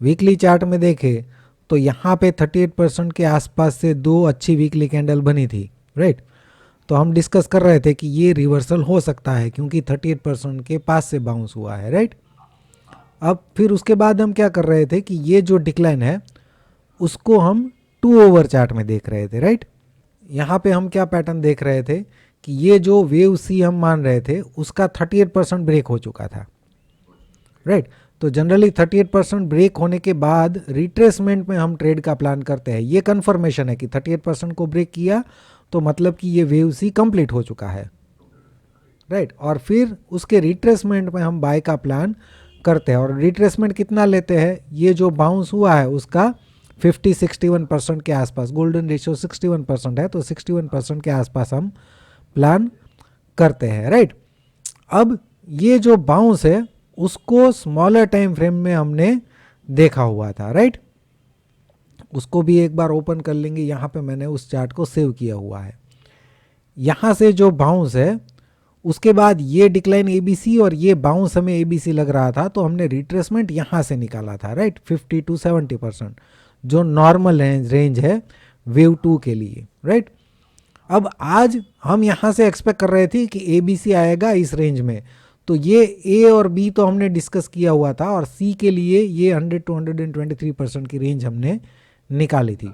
Weekly chart में देखें तो यहाँ पे 38% के आसपास से दो अच्छी वीकली कैंडल बनी थी, राइट। तो हम डिस्कस कर रहे थे कि ये रिवर्सल हो सकता है क्योंकि 38% के पास से बाउंस हुआ है, राइट। अब फिर उसके बाद हम क्या कर रहे थे कि ये जो डिक्लाइन है उसको हम 2 ओवर चार्ट में देख रहे थे, राइट। यहाँ पे हम क्या पैटर्न देख रहे थे कि ये जो वेव सी हम मान रहे थे उसका 38% ब्रेक हो चुका था, राइट। तो जनरली 38% ब्रेक होने के बाद रिट्रेसमेंट में हम ट्रेड का प्लान करते हैं। ये कंफर्मेशन है कि 38% को ब्रेक किया तो मतलब कि ये वेव सी कंप्लीट हो चुका है, राइट। और फिर उसके रिट्रेसमेंट में हम बाय का प्लान करते हैं। और रिट्रेसमेंट कितना लेते हैं, ये जो बाउंस हुआ है उसका 50-61% के आसपास, गोल्डन रेशियो 61% है तो 61% के आसपास हम प्लान करते हैं, राइट। अब ये जो बाउंस है उसको स्मॉलर टाइम फ्रेम में हमने देखा हुआ था, राइट। उसको भी एक बार ओपन कर लेंगे। यहाँ पे मैंने उस चार्ट को सेव किया हुआ है। यहाँ से जो बाउंस है उसके बाद ये डिक्लाइन एबीसी और ये बाउंस हमें एबीसी लग रहा था तो हमने रिट्रेसमेंट यहाँ से निकाला था, राइट। 50-70% जो नॉर्मल रेंज है वेव 2 के लिए, राइट। अब आज हम यहाँ से एक्सपेक्ट कर रहे थे कि एबीसी आएगा इस रेंज में, तो ये ए और बी तो हमने डिस्कस किया हुआ था और सी के लिए ये 100-123% की रेंज हमने निकाली थी।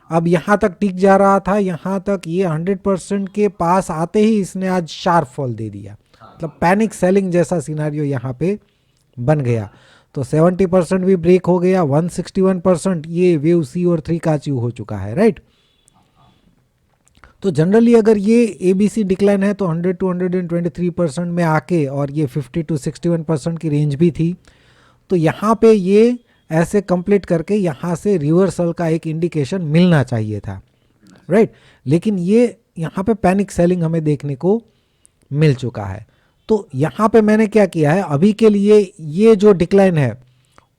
अब यहाँ तक टिक जा रहा था, यहाँ तक ये 100% के पास आते ही इसने आज शार्प फॉल दे दिया, मतलब पैनिक सेलिंग जैसा सिनारियो यहाँ पे बन गया। तो 70% भी ब्रेक हो गया, 161% ये वेव सी और 3 का अचीव हो चुका है, राइट। तो जनरली अगर ये एबीसी डिक्लाइन है तो 100-123% में आके, और ये 50-61% की रेंज भी थी, तो यहाँ पे ये ऐसे कंप्लीट करके यहाँ से रिवर्सल का एक इंडिकेशन मिलना चाहिए था, राइट। लेकिन ये यहाँ पे पैनिक सेलिंग हमें देखने को मिल चुका है। तो यहाँ पे मैंने क्या किया है, अभी के लिए ये जो डिक्लाइन है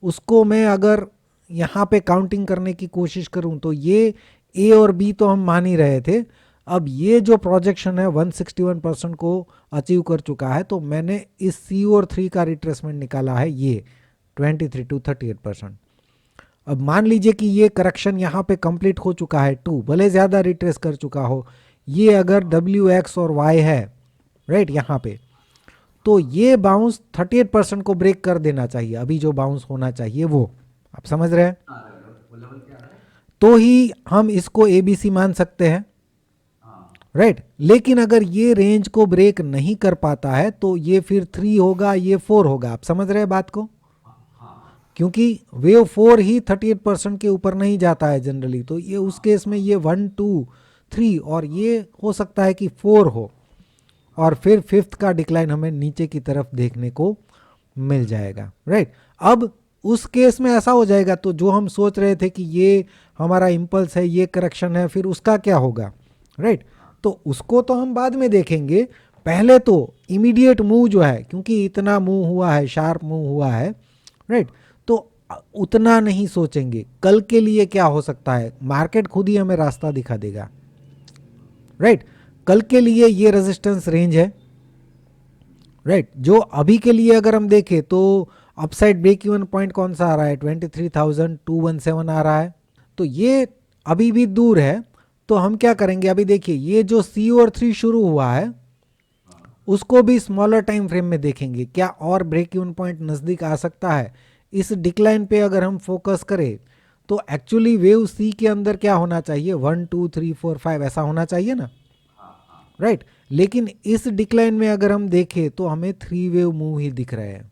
उसको मैं अगर यहाँ पे काउंटिंग करने की कोशिश करूँ तो ये ए और बी तो हम मान ही रहे थे। अब ये जो प्रोजेक्शन है 161% को अचीव कर चुका है, तो मैंने इस सी और 3 का रिट्रेसमेंट निकाला है ये 23-38%। अब मान लीजिए कि ये करेक्शन यहाँ पे कंप्लीट हो चुका है 2, भले ज़्यादा रिट्रेस कर चुका हो, ये अगर डब्ल्यू एक्स और वाई है, राइट, यहाँ पे, तो ये बाउंस 38% को ब्रेक कर देना चाहिए। अभी जो बाउंस होना चाहिए वो, आप समझ रहे हैं, तो ही हम इसको एबीसी मान सकते हैं, राइट। लेकिन अगर ये रेंज को ब्रेक नहीं कर पाता है तो ये फिर 3 होगा, ये 4 होगा। आप समझ रहे हैं बात को, क्योंकि वेव 4 ही 38% के ऊपर नहीं जाता है जनरली, तो ये उस केस में ये 1, 2, 3 और ये हो सकता है कि 4 हो, और फिर 5th का डिक्लाइन हमें नीचे की तरफ देखने को मिल जाएगा, राइट। अब उस केस में ऐसा हो जाएगा तो जो हम सोच रहे थे कि ये हमारा इम्पल्स है, ये करेक्शन है, फिर उसका क्या होगा, राइट। तो उसको तो हम बाद में देखेंगे, पहले तो इमीडिएट मूव जो है, क्योंकि इतना मूव हुआ है, शार्प मूव हुआ है, राइट, तो उतना नहीं सोचेंगे कल के लिए क्या हो सकता है, मार्केट खुद ही हमें रास्ता दिखा देगा, राइट। कल के लिए ये रेजिस्टेंस रेंज है, राइट, जो अभी के लिए अगर हम देखें तो अपसाइड ब्रेक इवन पॉइंट कौन सा आ रहा है, 23,217 आ रहा है, तो ये अभी भी दूर है। तो हम क्या करेंगे, अभी देखिए ये जो सी और 3 शुरू हुआ है उसको भी स्मॉलर टाइम फ्रेम में देखेंगे, क्या और ब्रेक इवन पॉइंट नज़दीक आ सकता है। इस डिक्लाइन पे अगर हम फोकस करें तो एक्चुअली वेव सी के अंदर क्या होना चाहिए, 1, 2, 3, 4, 5 ऐसा होना चाहिए ना, राइट। लेकिन इस डिक्लाइन में अगर हम देखें तो हमें 3 वेव मूव ही दिख रहे हैं,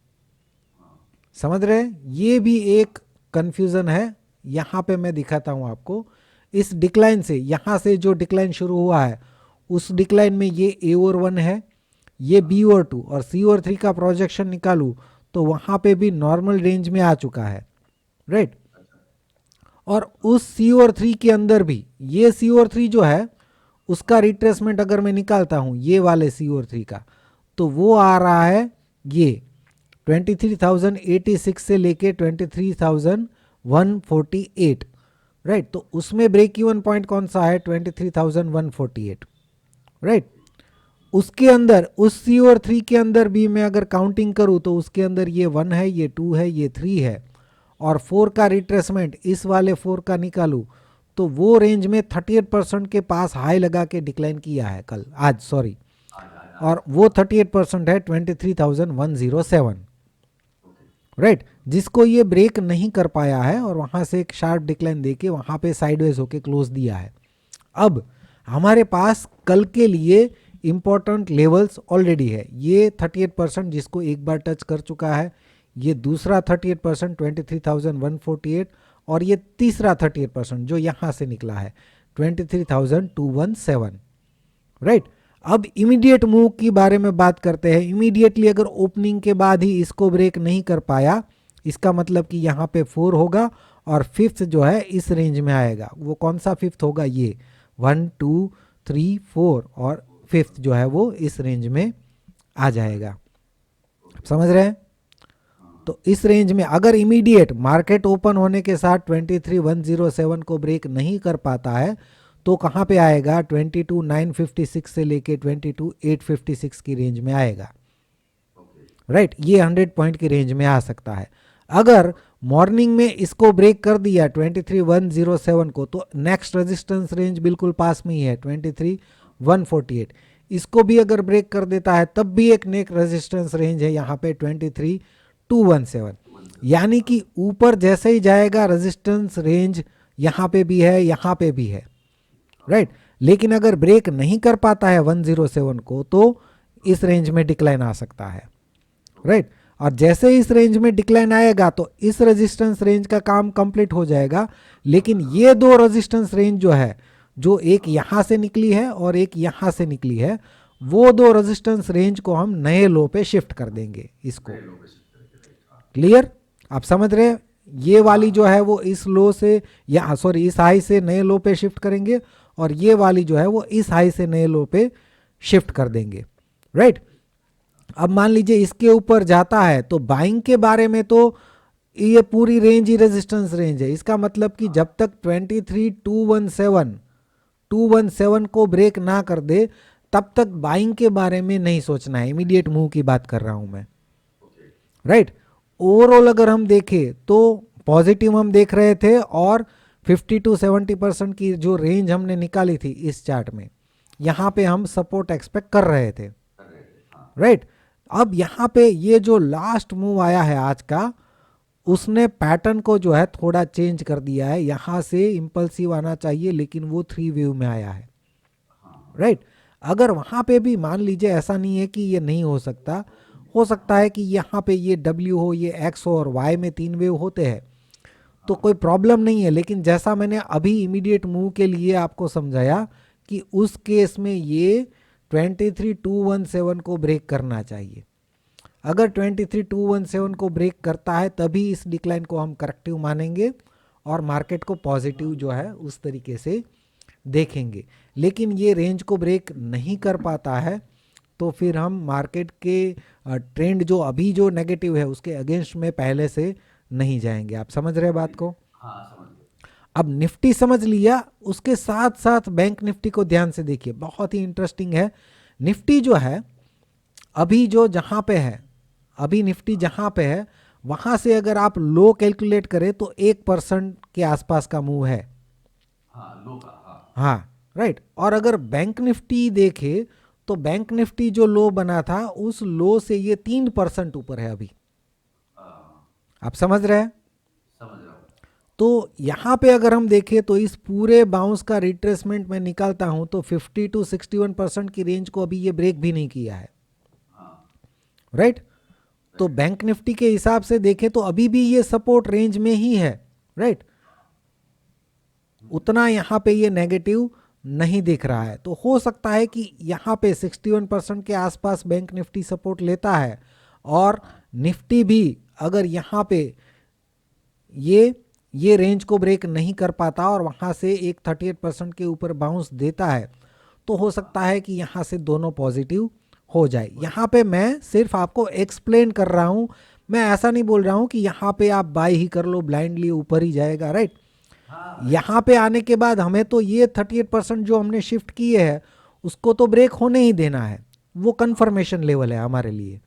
समझ रहे हैं। ये भी एक कंफ्यूजन है, यहाँ पे मैं दिखाता हूँ आपको। इस डिक्लाइन से, यहाँ से जो डिक्लाइन शुरू हुआ है उस डिक्लाइन में ये ए और 1 है, ये बी और 2 और सी और 3 का प्रोजेक्शन निकालूँ तो वहाँ पे भी नॉर्मल रेंज में आ चुका है, राइट। और उस सी और 3 के अंदर भी ये सी और 3 जो है उसका रिट्रेसमेंट अगर मैं निकालता हूँ ये वाले सी और 3 का, तो वो आ रहा है ये 23,086 से लेके 23,148, राइट। तो उसमें ब्रेक इवन पॉइंट कौन सा है, 23,148, राइट। उसके अंदर उस सी और 3 के अंदर भी मैं अगर काउंटिंग करूँ तो उसके अंदर ये 1 है, ये 2 है, ये 3 है, और 4 का रिट्रेसमेंट इस वाले 4 का निकालूं तो वो रेंज में 38% के पास हाई लगा के डिक्लाइन किया है कल, आज सॉरी, और वो 38% है 23,107, राइट, जिसको ये ब्रेक नहीं कर पाया है और वहां से एक शार्प डिक्लाइन देके वहां पे साइडवेज होके क्लोज दिया है। अब हमारे पास कल के लिए इंपॉर्टेंट लेवल्स ऑलरेडी है, ये 38% जिसको एक बार टच कर चुका है, ये दूसरा 38% 23,148, और ये तीसरा 38% जो यहां से निकला है 23,217, राइट। अब इमीडिएट मूव की बारे में बात करते हैं। इमीडिएटली अगर ओपनिंग के बाद ही इसको ब्रेक नहीं कर पाया, इसका मतलब कि यहाँ पे 4 होगा और फिफ्थ जो है इस रेंज में आएगा। वो कौन सा फिफ्थ होगा? ये 1 2 3 4 और फिफ्थ जो है वो इस रेंज में आ जाएगा। समझ रहे हैं? तो इस रेंज में अगर इमीडिएट मार्केट ओपन होने के साथ 23,107 को ब्रेक नहीं कर पाता है तो कहाँ पे आएगा? 22,956 से लेके 22,856 की रेंज में आएगा, राइट। ये 100 पॉइंट की रेंज में आ सकता है। अगर मॉर्निंग में इसको ब्रेक कर दिया 23,107 को तो नेक्स्ट रेजिस्टेंस रेंज बिल्कुल पास में ही है 23,148। इसको भी अगर ब्रेक कर देता है तब भी एक नेक्स्ट रेजिस्टेंस रेंज है यहाँ पे 23,217। यानी कि ऊपर जैसे ही जाएगा रेजिस्टेंस रेंज यहाँ पे भी है, यहाँ पे भी है, राइट। लेकिन अगर ब्रेक नहीं कर पाता है 107 को तो इस रेंज में डिक्लाइन आ सकता है, राइट। और जैसे इस रेंज में डिक्लाइन आएगा तो इस रेजिस्टेंस रेंज का काम कंप्लीट हो जाएगा। लेकिन ये दो रेजिस्टेंस रेंज जो है, जो एक यहां से निकली है और एक यहां से निकली है, वो दो रेजिस्टेंस रेंज को हम नए लो पे शिफ्ट कर देंगे। इसको क्लियर? आप समझ रहे हैं? ये वाली जो है वो इस लो से या सॉरी इस हाई से नए लो पे शिफ्ट करेंगे और ये वाली जो है वो इस हाई से नए लो पे शिफ्ट कर देंगे, राइट। अब मान लीजिए इसके ऊपर जाता है तो बाइंग के बारे में तो ये पूरी रेंज ही रेजिस्टेंस रेंज है। इसका मतलब कि जब तक 23,217 को ब्रेक ना कर दे तब तक बाइंग के बारे में नहीं सोचना है। इमीडिएट मूव की बात कर रहा हूं मैं, राइट। ओवरऑल अगर हम देखें तो पॉजिटिव हम देख रहे थे और 50 to 70% की जो रेंज हमने निकाली थी इस चार्ट में, यहां पे हम सपोर्ट एक्सपेक्ट कर रहे थे, राइट। अब यहाँ पे ये जो लास्ट मूव आया है आज का, उसने पैटर्न को जो है थोड़ा चेंज कर दिया है। यहाँ से इंपल्सिव आना चाहिए लेकिन वो 3 वेव में आया है, राइट। अगर वहाँ पे भी मान लीजिए ऐसा नहीं है कि ये नहीं हो सकता है कि यहाँ पे ये W हो, ये X हो और Y में 3 वेव होते हैं तो कोई प्रॉब्लम नहीं है। लेकिन जैसा मैंने अभी इमीडिएट मूव के लिए आपको समझाया कि उस केस में ये 23,217 को ब्रेक करना चाहिए। अगर 23,217 को ब्रेक करता है तभी इस डिक्लाइन को हम करेक्टिव मानेंगे और मार्केट को पॉजिटिव जो है उस तरीके से देखेंगे। लेकिन ये रेंज को ब्रेक नहीं कर पाता है तो फिर हम मार्केट के ट्रेंड जो अभी जो नेगेटिव है उसके अगेंस्ट में पहले से नहीं जाएंगे। आप समझ रहे बात को? हाँ, समझ गए। अब निफ्टी समझ लिया, उसके साथ साथ बैंक निफ्टी को ध्यान से देखिए, बहुत ही इंटरेस्टिंग है। निफ्टी जो है अभी जो जहां पे है, अभी निफ्टी जहां पे है वहां से अगर आप लो कैलकुलेट करें तो 1% के आसपास का मूव है, हाँ, लो का, हाँ। हाँ, राइट। और अगर बैंक निफ्टी देखे तो बैंक निफ्टी जो लो बना था उस लो से ये 3% ऊपर है अभी। आप समझ रहे हैं? समझ रहा हूँ। तो यहाँ पे अगर हम देखें तो इस पूरे बाउंस का रिट्रेसमेंट मैं निकालता हूं तो 50 to 61% की रेंज को अभी ये ब्रेक भी नहीं किया है, राइट। तो बैंक निफ्टी के हिसाब से देखें तो अभी भी ये सपोर्ट रेंज में ही है, राइट। उतना यहाँ पे ये नेगेटिव नहीं दिख रहा है। तो हो सकता है कि यहाँ पे 61% के आसपास बैंक निफ्टी सपोर्ट लेता है और निफ्टी भी अगर यहाँ पे ये रेंज को ब्रेक नहीं कर पाता और वहाँ से एक 38% के ऊपर बाउंस देता है तो हो सकता है कि यहाँ से दोनों पॉजिटिव हो जाए। यहाँ पे मैं सिर्फ आपको एक्सप्लेन कर रहा हूँ, मैं ऐसा नहीं बोल रहा हूँ कि यहाँ पे आप बाय ही कर लो ब्लाइंडली ऊपर ही जाएगा, राइट। यहाँ पे आने के बाद हमें तो ये 38% जो हमने शिफ्ट किए है उसको तो ब्रेक होने ही देना है, वो कंफर्मेशन लेवल है हमारे लिए,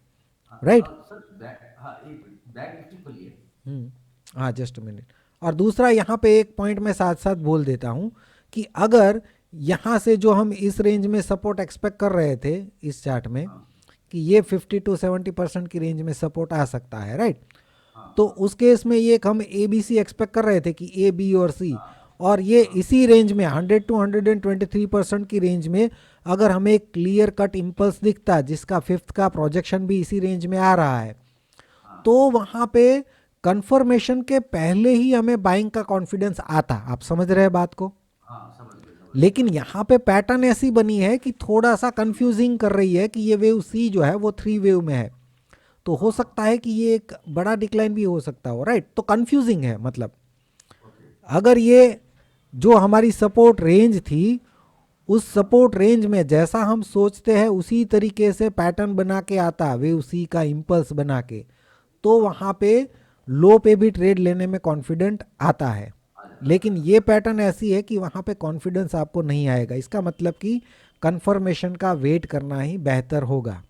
राइट। सर, हाँ, एक मिनट, बैंक निफ्टी खोलिए। हाँ जस्ट मिनट। और दूसरा यहाँ पे एक पॉइंट मैं साथ साथ बोल देता हूँ कि अगर यहाँ से जो हम इस रेंज में सपोर्ट एक्सपेक्ट कर रहे थे इस चार्ट में हाँ कि ये 50 to 70% की रेंज में सपोर्ट आ सकता है, राइट। हाँ तो हाँ उस केस में ये हम ए बी सी एक्सपेक्ट कर रहे थे कि ए बी और सी, हाँ और ये हाँ इसी रेंज में 100 to 123% की रेंज में अगर हमें एक क्लियर कट इम्पल्स दिखता जिसका फिफ्थ का प्रोजेक्शन भी इसी रेंज में आ रहा है, हाँ तो वहाँ पे कंफर्मेशन के पहले ही हमें बाइंग का कॉन्फिडेंस आता। आप समझ रहे हैं बात को। हाँ, समझ गए लेकिन यहाँ पे पैटर्न ऐसी बनी है कि थोड़ा सा कंफ्यूजिंग कर रही है कि ये वेव सी जो है वो 3 वेव में है, तो हो हाँ सकता है कि ये एक बड़ा डिक्लाइन भी हो सकता हो, राइट। तो कंफ्यूजिंग है मतलब। ओके अगर ये जो हमारी सपोर्ट रेंज थी उस सपोर्ट रेंज में जैसा हम सोचते हैं उसी तरीके से पैटर्न बना के आता वेव सी का इम्पल्स बना के, तो हाँ वहाँ पे लो पे भी ट्रेड लेने में कॉन्फिडेंट आता है। आ जाता लेकिन है। ये पैटर्न ऐसी है कि वहाँ पे कॉन्फिडेंस आपको नहीं आएगा, इसका मतलब कि कंफर्मेशन का वेट करना ही बेहतर होगा।